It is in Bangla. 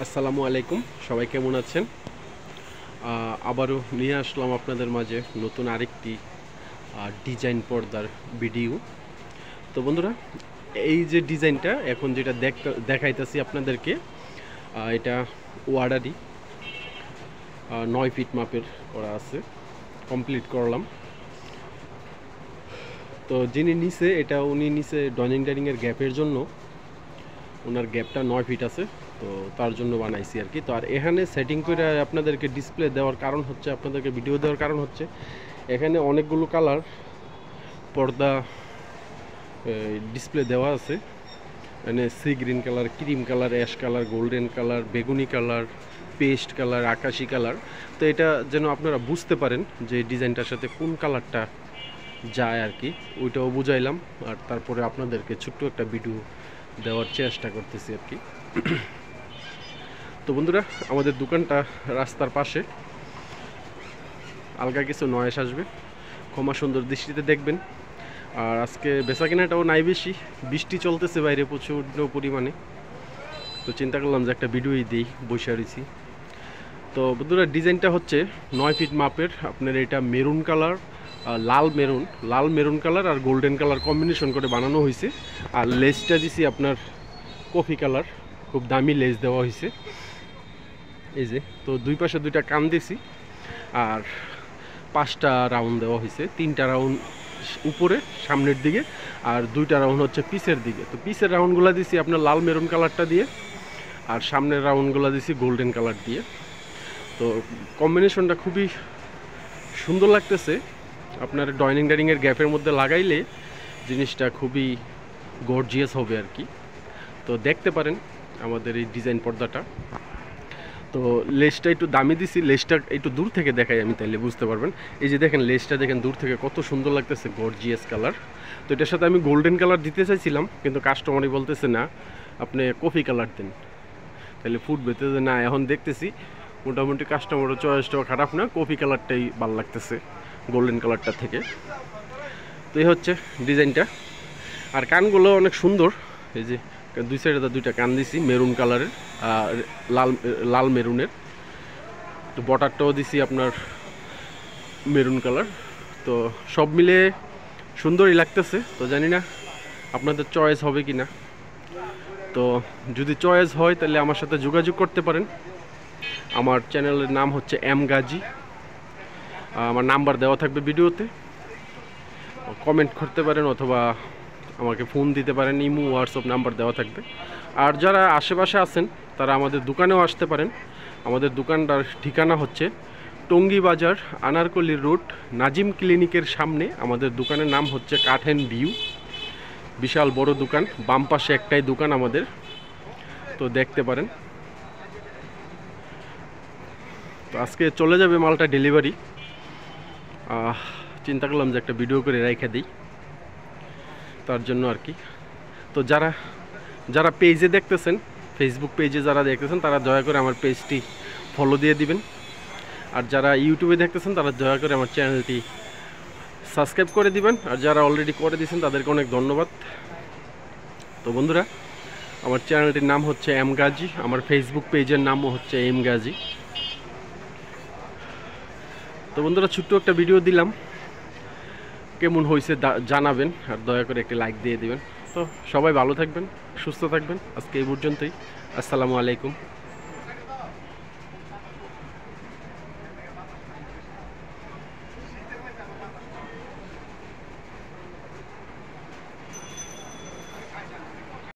আসসালামু আলাইকুম, সবাই কেমন আছেন? আবারও নিয়ে আসলাম আপনাদের মাঝে নতুন আরেকটি ডিজাইন পর্দার ভিডিও। তো বন্ধুরা, এই যে ডিজাইনটা এখন যেটা দেখাইতেছি আপনাদেরকে, এটা ওয়ার্ডারি 9 ফিট মাপের করা আছে, কমপ্লিট করলাম। তো যিনি নিছে এটা, উনি নিছে ড্রয়িং ডাইনিংয়ের গ্যাপের জন্য। ওনার গ্যাপটা 9 ফিট আছে, তো তার জন্য বানাইছি আর কি। তো আর এখানে সেটিং করে আপনাদেরকে ডিসপ্লে দেওয়ার কারণ হচ্ছে, আপনাদেরকে ভিডিও দেওয়ার কারণ হচ্ছে, এখানে অনেকগুলো কালার পর্দা ডিসপ্লে দেওয়া আছে। মানে sea green colour, cream colour, ash colour, golden colour, বেগুনি কালার, পেস্ট কালার, আকাশি কালার। তো এটা যেন আপনারা বুঝতে পারেন যে ডিজাইনটার সাথে কোন কালারটা যায় আর কি, ওইটাও বুঝাইলাম। আর তারপরে আপনাদেরকে ছোট্ট একটা ভিডিও দেওয়ার চেষ্টা করতেছি আর কি। তো বন্ধুরা, আমাদের দোকানটা রাস্তার পাশে, আলগা কিছু নয়েস আসবে, ক্ষমা সুন্দর দৃষ্টিতে দেখবেন। আর আজকে বেচা কেনাটাও নাই বেশি, বৃষ্টি চলতেছে বাইরে প্রচুর পরিমাণে। তো চিন্তা করলাম যে একটা ভিডিওই দিই, বসে রয়েছি। তো বন্ধুরা, ডিজাইনটা হচ্ছে 9 ফিট মাপের। আপনার এটা মেরুন কালার, লাল মেরুন কালার আর গোল্ডেন কালার কম্বিনেশন করে বানানো হয়েছে। আর লেসটা দিছি আপনার কফি কালার, খুব দামি লেস দেওয়া হয়েছে এই যে। তো দুই পাশে দুইটা কান দিছি, আর 5টা রাউন্ড দেওয়া হয়েছে। 3টা রাউন্ড উপরে সামনের দিকে, আর 2টা রাউন্ড হচ্ছে পিসের দিকে। তো পিসের রাউন্ডগুলো দিছি আপনার লাল মেরুন কালারটা দিয়ে, আর সামনের রাউন্ডগুলো দিছি গোল্ডেন কালার দিয়ে। তো কম্বিনেশনটা খুবই সুন্দর লাগতেছে। আপনার ডাইনিংয়ের গ্যাপের মধ্যে লাগাইলে জিনিসটা খুবই গর্জিয়াস হবে আর কি। তো দেখতে পারেন আমাদের এই ডিজাইন পর্দাটা। তো লেসটা একটু দামি দিছি, লেসটা একটু দূর থেকে দেখাই আমি, তাইলে বুঝতে পারবেন। এই যে দেখেন, লেসটা দেখেন দূর থেকে কত সুন্দর লাগতেছে, গর্জিয়াস কালার। তো এটার সাথে আমি গোল্ডেন কালার দিতে চাইছিলাম, কিন্তু কাস্টমারই বলতেছে না, আপনি কফি কালার দেন, তাহলে ফুটবে। তো না, এখন দেখতেছি মোটামুটি কাস্টমারের চয়েসটাও খারাপ না, কফি কালারটাই ভালো লাগতেছে গোল্ডেন কালারটা থেকে। তো এই হচ্ছে ডিজাইনটা। আর কানগুলো অনেক সুন্দর, এই যে দুই সাইডে 2টা কান দিছি মেরুন কালারের, লাল মেরুনের। তো বর্ডারটাও দিছি আপনার মেরুন কালার। তো সব মিলে সুন্দরই লাগতেছে। তো জানি না আপনাদের চয়েস হবে কি না। তো যদি চয়েস হয় তাহলে আমার সাথে যোগাযোগ করতে পারেন। আমার চ্যানেলের নাম হচ্ছে এম গাজী, আমার নাম্বার দেওয়া থাকবে ভিডিওতে। কমেন্ট করতে পারেন অথবা আমাকে ফোন দিতে পারেন, ইমো হোয়াটসঅ্যাপ নাম্বার দেওয়া থাকবে। আর যারা আশেপাশে আছেন তারা আমাদের দোকানেও আসতে পারেন। আমাদের দোকানটার ঠিকানা হচ্ছে টঙ্গী বাজার, আনারকলি রোড, নাজিম ক্লিনিকের সামনে। আমাদের দোকানের নাম হচ্ছে কাঠ অ্যান্ড ভিউ। বিশাল বড় দোকান, বাম পাশে একটাই দোকান আমাদের। তো দেখতে পারেন। তো আজকে চলে যাবে মালটা ডেলিভারি। চিন্তা করলাম যে একটা ভিডিও করে রেখে দিই, তার জন্য আর কি। তো যারা পেজে দেখতেছেন, ফেসবুক পেজে যারা দেখতেছেন, তারা দয়া করে আমার পেজটি ফলো দিয়ে দিবেন। আর যারা ইউটিউবে দেখতেছেন তারা দয়া করে আমার চ্যানেলটি সাবস্ক্রাইব করে দিবেন। আর যারা অলরেডি করে দিয়েছেন তাদেরকে অনেক ধন্যবাদ। তো বন্ধুরা, আমার চ্যানেলটির নাম হচ্ছে এম গাজী, আমার ফেসবুক পেজের নামও হচ্ছে এম গাজী। তো বন্ধুরা, ছোট্ট একটা ভিডিও দিলাম, কেমন হয়েছে জানাবেন, আর দয়া করে একটি লাইক দিয়ে দিবেন। তো সবাই ভালো থাকবেন, সুস্থ থাকবেন। আজকে এই পর্যন্তই। আসসালামু আলাইকুম।